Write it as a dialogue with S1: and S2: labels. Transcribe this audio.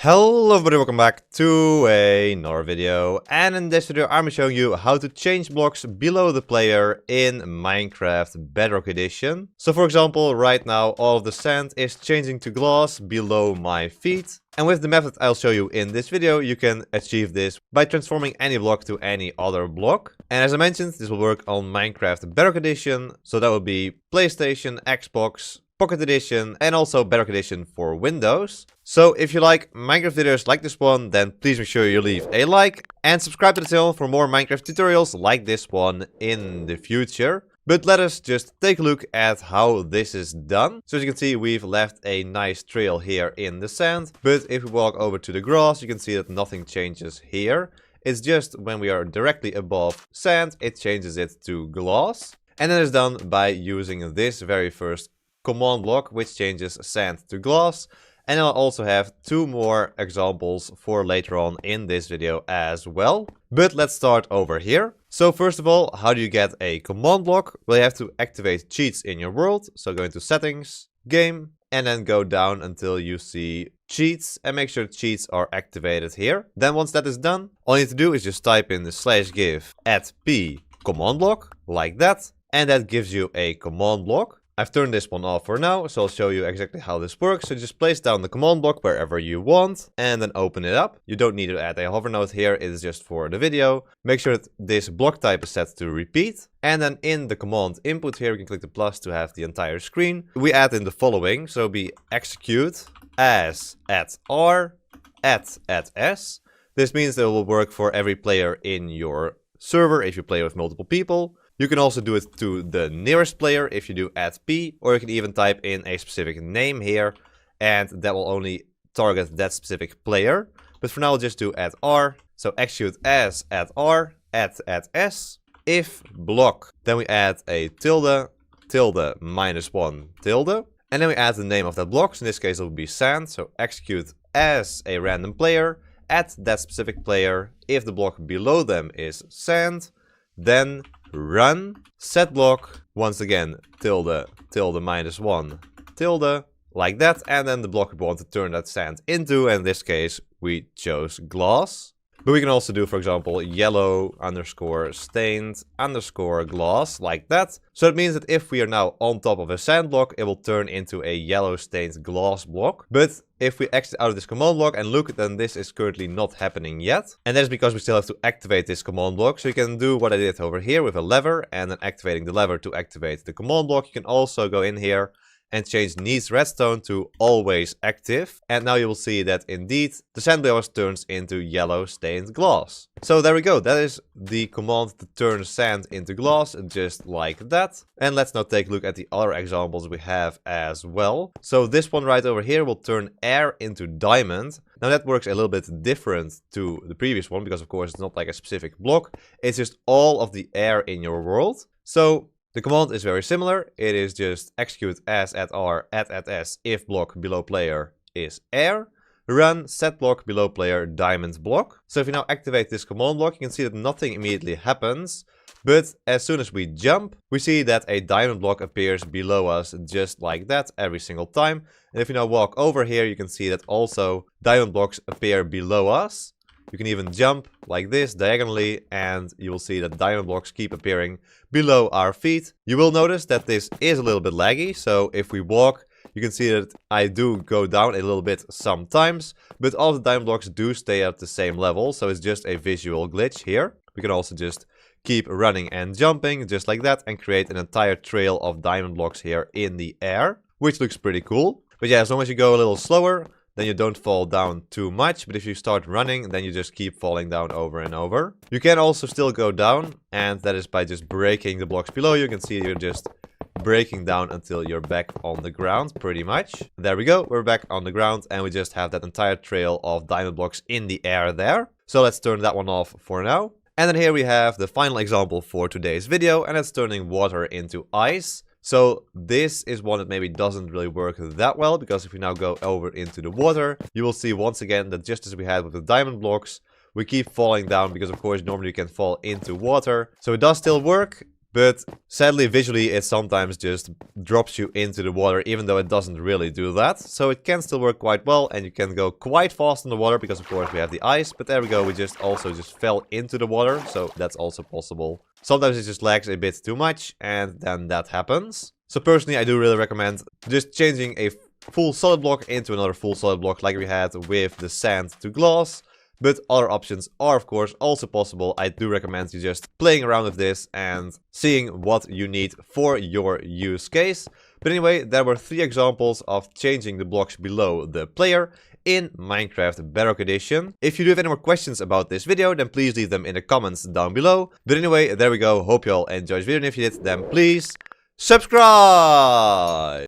S1: Hello everybody, welcome back to another video, and in this video I'm showing you how to change blocks below the player in Minecraft Bedrock Edition. So for example, right now all of the sand is changing to glass below my feet. And with the method I'll show you in this video, you can achieve this by transforming any block to any other block. And as I mentioned, this will work on Minecraft Bedrock Edition, so that will be PlayStation, Xbox, Pocket Edition, and also Bedrock Edition for Windows. So if you like Minecraft videos like this one, then please make sure you leave a like and subscribe to the channel for more Minecraft tutorials like this one in the future. But let us just take a look at how this is done. So as you can see, we've left a nice trail here in the sand. But if we walk over to the grass, you can see that nothing changes here. It's just when we are directly above sand, it changes it to glass. And that is done by using this very first command block, which changes sand to glass. And I'll also have two more examples for later on in this video as well. But let's start over here. So first of all, how do you get a command block? Well, you have to activate cheats in your world. So go into settings, game, and then go down until you see cheats and make sure cheats are activated here. Then once that is done, all you need to do is just type in the /give @p command block like that. And that gives you a command block. I've turned this one off for now, so I'll show you exactly how this works. So just place down the command block wherever you want and then open it up. You don't need to add a hover node here, it is just for the video. Make sure that this block type is set to repeat. And then in the command input here, we can click the plus to have the entire screen. We add in the following, so be execute as @r @s. This means that it will work for every player in your server if you play with multiple people. You can also do it to the nearest player if you do @p, or you can even type in a specific name here, and that will only target that specific player. But for now, I'll just do @r. So execute as @r @s. If block, then we add a tilde -1 tilde, and then we add the name of that block. So in this case, it will be sand. So execute as a random player at that specific player. If the block below them is sand, then run setblock, once again tilde -1 tilde, like that, and then the block we want to turn that sand into, and in this case we chose glass. But we can also do, for example, yellow _stained _glass, like that. So it means that if we are now on top of a sand block, it will turn into a yellow stained glass block. But if we exit out of this command block and look, then this is currently not happening yet. And that is because we still have to activate this command block. So you can do what I did over here with a lever and then activating the lever to activate the command block. You can also go in here and change needs redstone to always active. And now you will see that indeed the sand glass turns into yellow stained glass. So there we go, that is the command to turn sand into glass, just like that. And let's now take a look at the other examples we have as well. So this one right over here will turn air into diamond. Now that works a little bit different to the previous one, because of course it's not like a specific block, it's just all of the air in your world. So the command is very similar. It is just execute as @r @s if block below player is air. Run set block below player diamond block. So if you now activate this command block, you can see that nothing immediately happens. But as soon as we jump, we see that a diamond block appears below us just like that every single time. And if you now walk over here, you can see that also diamond blocks appear below us. You can even jump like this diagonally, and you will see that diamond blocks keep appearing below our feet. You will notice that this is a little bit laggy, so if we walk, you can see that I do go down a little bit sometimes, but all the diamond blocks do stay at the same level, so it's just a visual glitch here. We can also just keep running and jumping just like that and create an entire trail of diamond blocks here in the air, which looks pretty cool. But yeah, as long as you go a little slower, then you don't fall down too much. But if you start running, then you just keep falling down over and over. You can also still go down, and that is by just breaking the blocks below. You can see you're just breaking down until you're back on the ground, pretty much. There we go, we're back on the ground, and we just have that entire trail of diamond blocks in the air there. So let's turn that one off for now. And then here we have the final example for today's video, and that's turning water into ice. So this is one that maybe doesn't really work that well, because if we now go over into the water, you will see once again that just as we had with the diamond blocks, we keep falling down because of course normally you can fall into water. So it does still work, But sadly, visually, it sometimes just drops you into the water, even though it doesn't really do that. So it can still work quite well, and you can go quite fast in the water, because of course we have the ice. But there we go, we just also fell into the water, so that's also possible. Sometimes it just lags a bit too much, and then that happens. So personally, I do really recommend just changing a full solid block into another full solid block like we had with the sand to glass. But other options are of course also possible. I do recommend you just playing around with this and seeing what you need for your use case. But anyway, there were 3 examples of changing the blocks below the player in Minecraft Bedrock Edition. If you do have any more questions about this video, then please leave them in the comments down below. But anyway, there we go. Hope you all enjoyed this video, and if you did, then please subscribe!